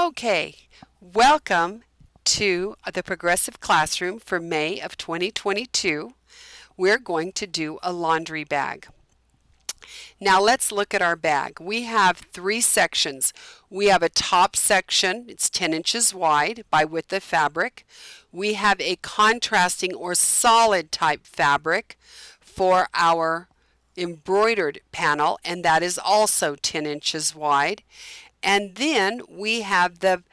Okay, welcome to the Progressive Classroom for May of 2022. We're going to do a laundry bag. Now let's look at our bag. We have three sections. We have a top section, it's 10 inches wide by width of fabric. We have a contrasting or solid type fabric for our embroidered panel, and that is also 10 inches wide. And then we have the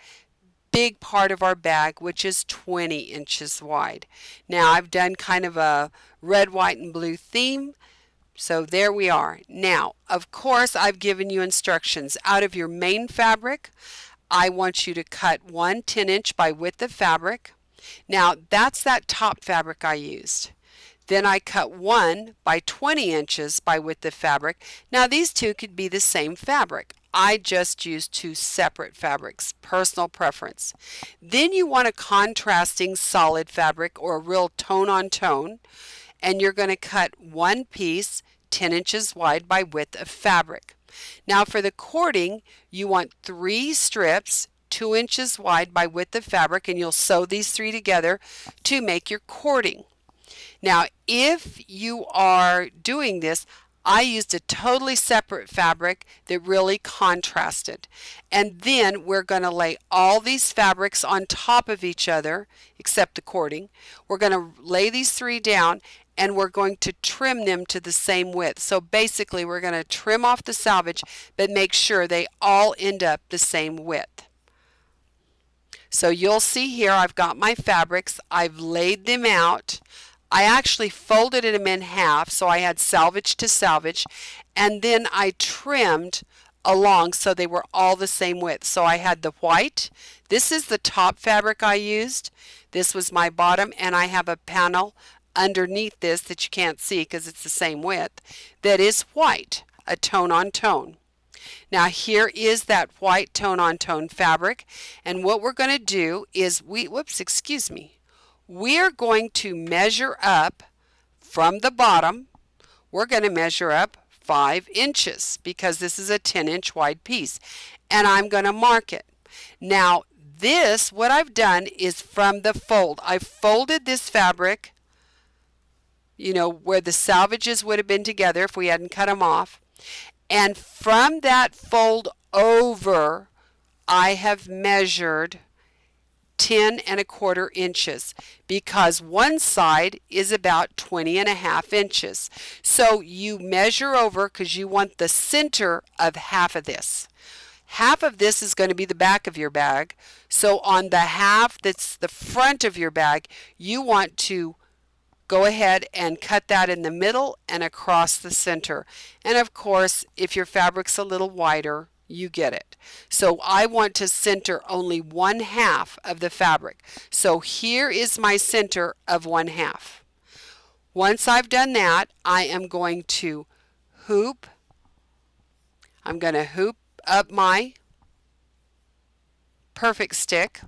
big part of our bag, which is 20 inches wide. Now I've done kind of a red, white, and blue theme. So there we are. Now, of course, I've given you instructions. Out of your main fabric, I want you to cut one 10-inch by width of fabric. Now, that's that top fabric I used. Then I cut one by 20 inches by width of fabric. Now, these two could be the same fabric. I just used two separate fabrics, personal preference. Then you want a contrasting solid fabric or a real tone on tone, and you're going to cut one piece 10 inches wide by width of fabric. Now for the cording, you want three strips 2 inches wide by width of fabric, and you'll sew these three together to make your cording. Now if you are doing this, I used a totally separate fabric that really contrasted. And then we're going to lay all these fabrics on top of each other, except the cording. We're going to lay these three down, and we're going to trim them to the same width. So basically we're going to trim off the selvage, but make sure they all end up the same width. So you'll see here I've got my fabrics. I've laid them out. I actually folded them in half, so I had selvage to selvage, and then I trimmed along so they were all the same width. So I had the white. This is the top fabric I used. This was my bottom, and I have a panel underneath this that you can't see because it's the same width that is white, a tone on tone. Now here is that white tone on tone fabric, and what we're going to do is we're going to measure up from the bottom. We're going to measure up 5 inches because this is a 10-inch wide piece, and I'm going to mark it. Now this, what I've done is from the fold, I folded this fabric, you know, where the selvages would have been together if we hadn't cut them off. And from that fold over, I have measured 10 1/4 inches because one side is about 20 1/2 inches. So you measure over because you want the center of half of this. Half of this is going to be the back of your bag. So on the half that's the front of your bag, you want to go ahead and cut that in the middle and across the center. And of course, if your fabric's a little wider, you get it. So I want to center only 1/2 of the fabric. So here is my center of 1/2. Once I've done that, I am going to hoop. I'm going to hoop up my perfect stick,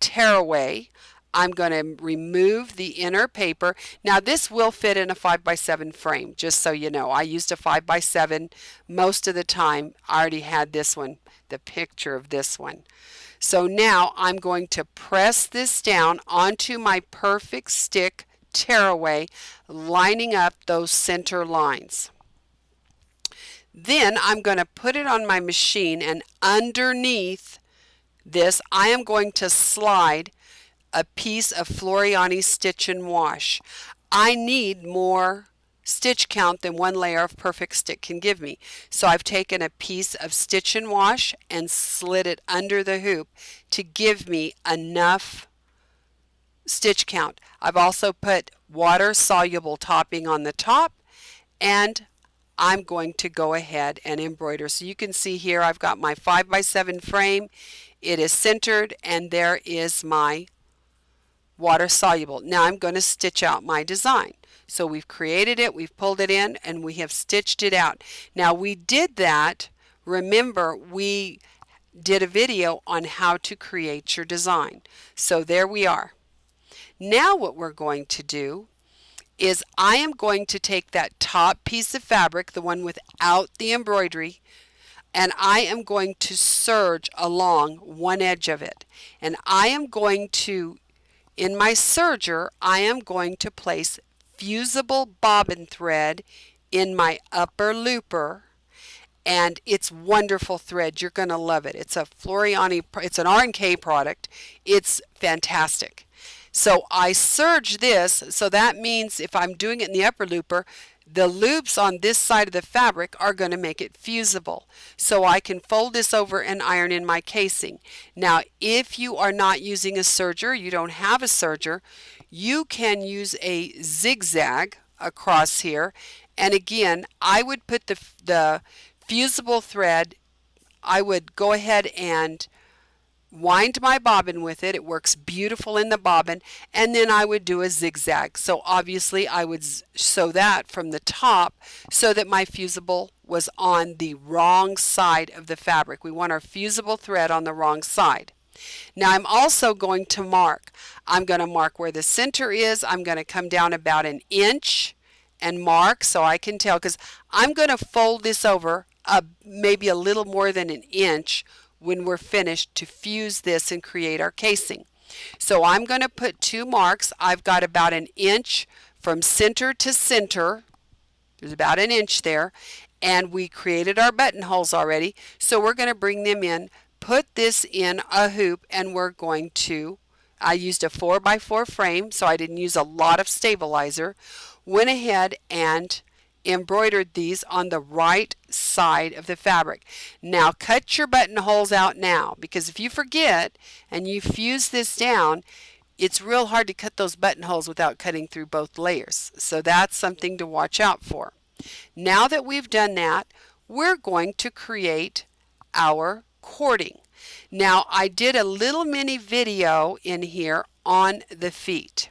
tear away. I'm going to remove the inner paper. Now this will fit in a 5x7 frame, just so you know. I used a 5x7 most of the time. I already had this one, the picture of this one. So now I'm going to press this down onto my perfect stick tearaway, lining up those center lines. Then I'm going to put it on my machine, and underneath this I am going to slide a piece of Floriani Stitch and Wash. I need more stitch count than one layer of Perfect Stick can give me. So I've taken a piece of Stitch and Wash and slid it under the hoop to give me enough stitch count. I've also put water soluble topping on the top, and I'm going to go ahead and embroider. So you can see here I've got my 5x7 frame. It is centered, and there is my water soluble. Now I'm going to stitch out my design. So we've created it, we've pulled it in, and we have stitched it out. Now we did that, remember we did a video on how to create your design. So there we are. Now what we're going to do is I am going to take that top piece of fabric, the one without the embroidery, and I am going to serge along one edge of it. And I am going to, in my serger, I am going to place fusible bobbin thread in my upper looper, and it's wonderful thread. You're going to love it. It's a Floriani, it's an R&K product. It's fantastic. So I serge this, so that means if I'm doing it in the upper looper, the loops on this side of the fabric are going to make it fusible. So I can fold this over and iron in my casing. Now, if you are not using a serger, you don't have a serger, you can use a zigzag across here. And again, I would put the fusible thread, I would go ahead and wind my bobbin with it. It works beautiful in the bobbin, and then I would do a zigzag. So obviously I would sew that from the top so that my fusible was on the wrong side of the fabric. We want our fusible thread on the wrong side. Now I'm also going to mark. I'm going to mark where the center is. I'm going to come down about an inch and mark so I can tell, because I'm going to fold this over maybe a little more than an inch when we're finished to fuse this and create our casing. So I'm going to put 2 marks. I've got about an inch from center to center. There's about an inch there, and we created our buttonholes already. So we're going to bring them in, put this in a hoop, and we're going to, I used a 4x4 frame, so I didn't use a lot of stabilizer. Went ahead and embroidered these on the right side of the fabric. Now cut your buttonholes out now, because if you forget and you fuse this down, it's real hard to cut those buttonholes without cutting through both layers. So that's something to watch out for. Now that we've done that, we're going to create our cording. Now I did a little mini video in here on the feet.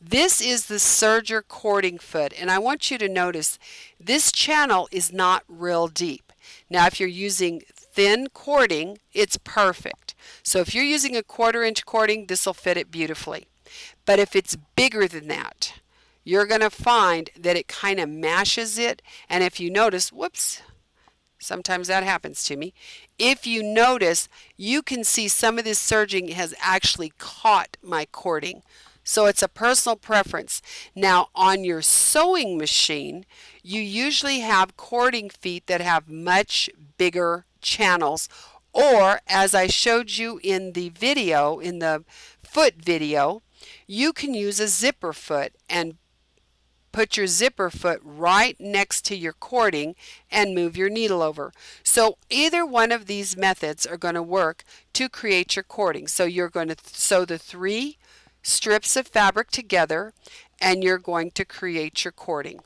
This is the serger cording foot, and I want you to notice this channel is not real deep. Now if you're using thin cording, it's perfect. So if you're using a 1/4 inch cording, this will fit it beautifully. But if it's bigger than that, you're going to find that it kind of mashes it. And if you notice, whoops, sometimes that happens to me. If you notice, you can see some of this serging has actually caught my cording. So it's a personal preference. Now on your sewing machine, you usually have cording feet that have much bigger channels, or as I showed you in the video, in the foot video, you can use a zipper foot and put your zipper foot right next to your cording and move your needle over. So either one of these methods are going to work to create your cording. So you're going to sew the 3 strips of fabric together, and you're going to create your cording.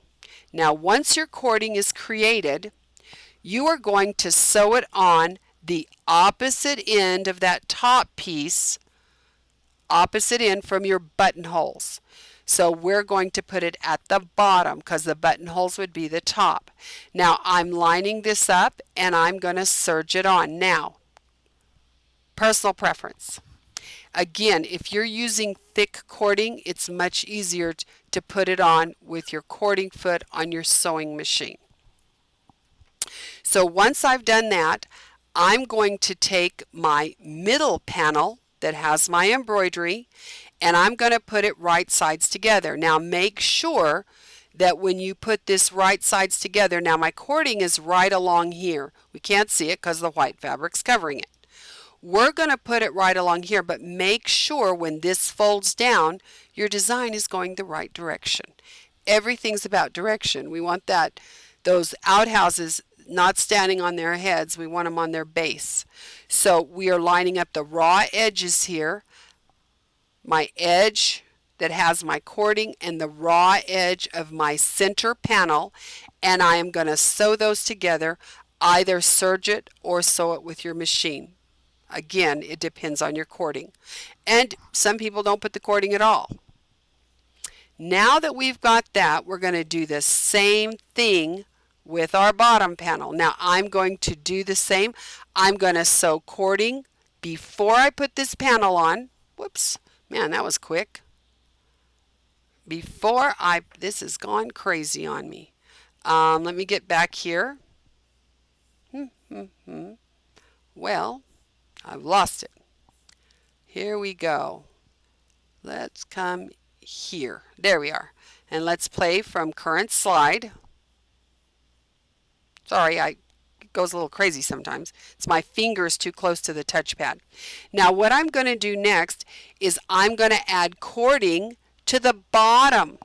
Now once your cording is created, you are going to sew it on the opposite end of that top piece, opposite end from your buttonholes. So we're going to put it at the bottom because the buttonholes would be the top. Now I'm lining this up and I'm going to serge it on. Now, personal preference. Again, if you're using thick cording, it's much easier to put it on with your cording foot on your sewing machine. So once I've done that, I'm going to take my middle panel that has my embroidery, and I'm going to put it right sides together. Now make sure that when you put this right sides together, now my cording is right along here. We can't see it because the white fabric's covering it. We're going to put it right along here, but make sure when this folds down, your design is going the right direction. Everything's about direction. We want those outhouses not standing on their heads. We want them on their base. So we are lining up the raw edges here, my edge that has my cording and the raw edge of my center panel, and I am going to sew those together, either serge it or sew it with your machine. Again, it depends on your cording. And some people don't put the cording at all. Now that we've got that, we're going to do the same thing with our bottom panel. Now I'm going to do the same. I'm going to sew cording before I put this panel on. Whoops, man, that was quick. This has gone crazy on me. Let me get back here. Well, I've lost it. Here we go. Let's come here. There we are. And let's play from current slide. Sorry, it goes a little crazy sometimes. It's my fingers too close to the touchpad. Now what I'm going to do next is I'm going to add cording to the bottom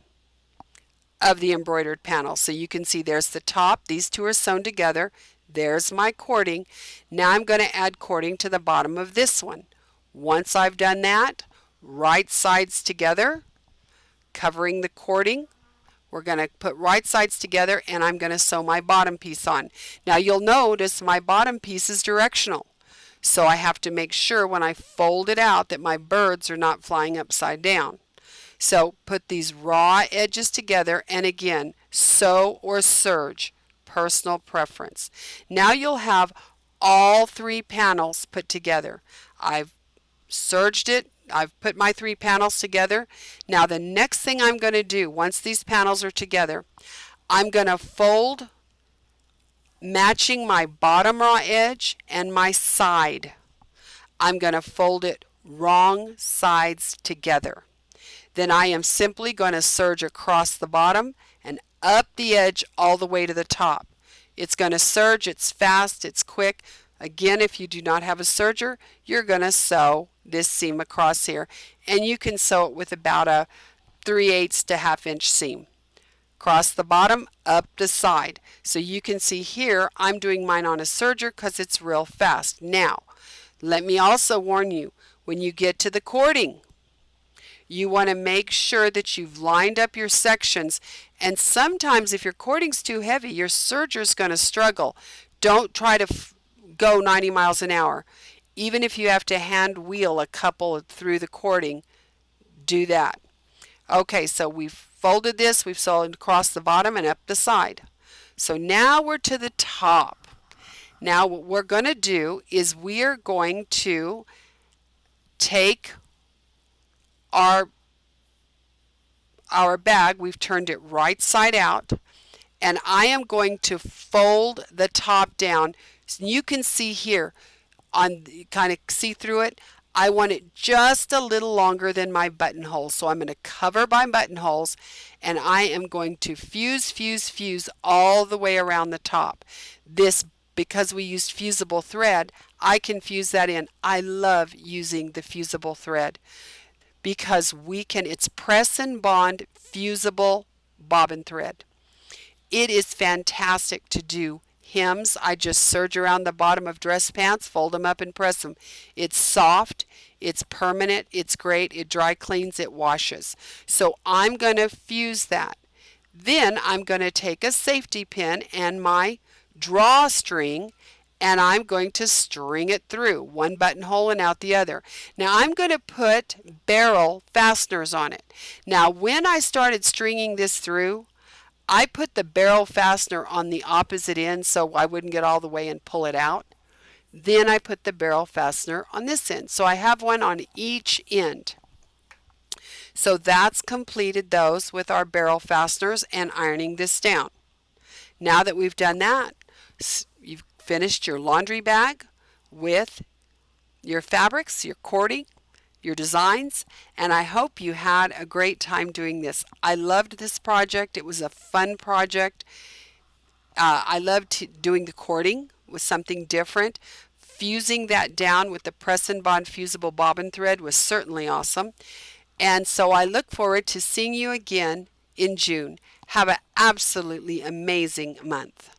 of the embroidered panel. So you can see there's the top. These two are sewn together. There's my cording. Now I'm going to add cording to the bottom of this one. Once I've done that, right sides together, covering the cording. We're going to put right sides together and I'm going to sew my bottom piece on. Now you'll notice my bottom piece is directional. So I have to make sure when I fold it out that my birds are not flying upside down. So put these raw edges together and again, sew or serge, personal preference. Now you'll have all three panels put together. I've serged it. I've put my three panels together. Now the next thing I'm going to do once these panels are together, I'm going to fold matching my bottom raw edge and my side. I'm going to fold it wrong sides together. Then I am simply going to serge across the bottom and up the edge all the way to the top. It's going to serge, it's fast, it's quick. Again, if you do not have a serger, you're going to sew this seam across here, and you can sew it with about a 3/8 to 1/2 inch seam. Across the bottom, up the side. So you can see here, I'm doing mine on a serger because it's real fast. Now, let me also warn you, when you get to the cording, you want to make sure that you've lined up your sections, and sometimes if your cording's too heavy, your serger's going to struggle. Don't try to go 90 miles an hour. Even if you have to hand wheel a couple through the cording, do that. Okay, so we've folded this, we've sewn across the bottom and up the side. So now we're to the top. Now what we're going to do is we are going to take our bag, we've turned it right side out, and I am going to fold the top down. So you can see here, kind of see through it, I want it just a little longer than my buttonhole. So I'm going to cover my buttonholes and I am going to fuse all the way around the top. This, because we used fusible thread, I can fuse that in. I love using the fusible thread because it's press and bond fusible bobbin thread. It is fantastic to do hems. I just serge around the bottom of dress pants, fold them up and press them. It's soft, it's permanent, it's great, it dry cleans, it washes. So I'm going to fuse that. Then I'm going to take a safety pin and my drawstring and I'm going to string it through one buttonhole and out the other. Now I'm going to put barrel fasteners on it. Now when I started stringing this through, I put the barrel fastener on the opposite end so I wouldn't get all the way and pull it out. Then I put the barrel fastener on this end. So I have one on each end. So that's completed those with our barrel fasteners and ironing this down. Now that we've done that, you've finished your laundry bag with your fabrics, your cording, your designs, and I hope you had a great time doing this. I loved this project. It was a fun project. I loved doing the cording with something different. Fusing that down with the press and bond fusible bobbin thread was certainly awesome. And so I look forward to seeing you again in June. Have an absolutely amazing month.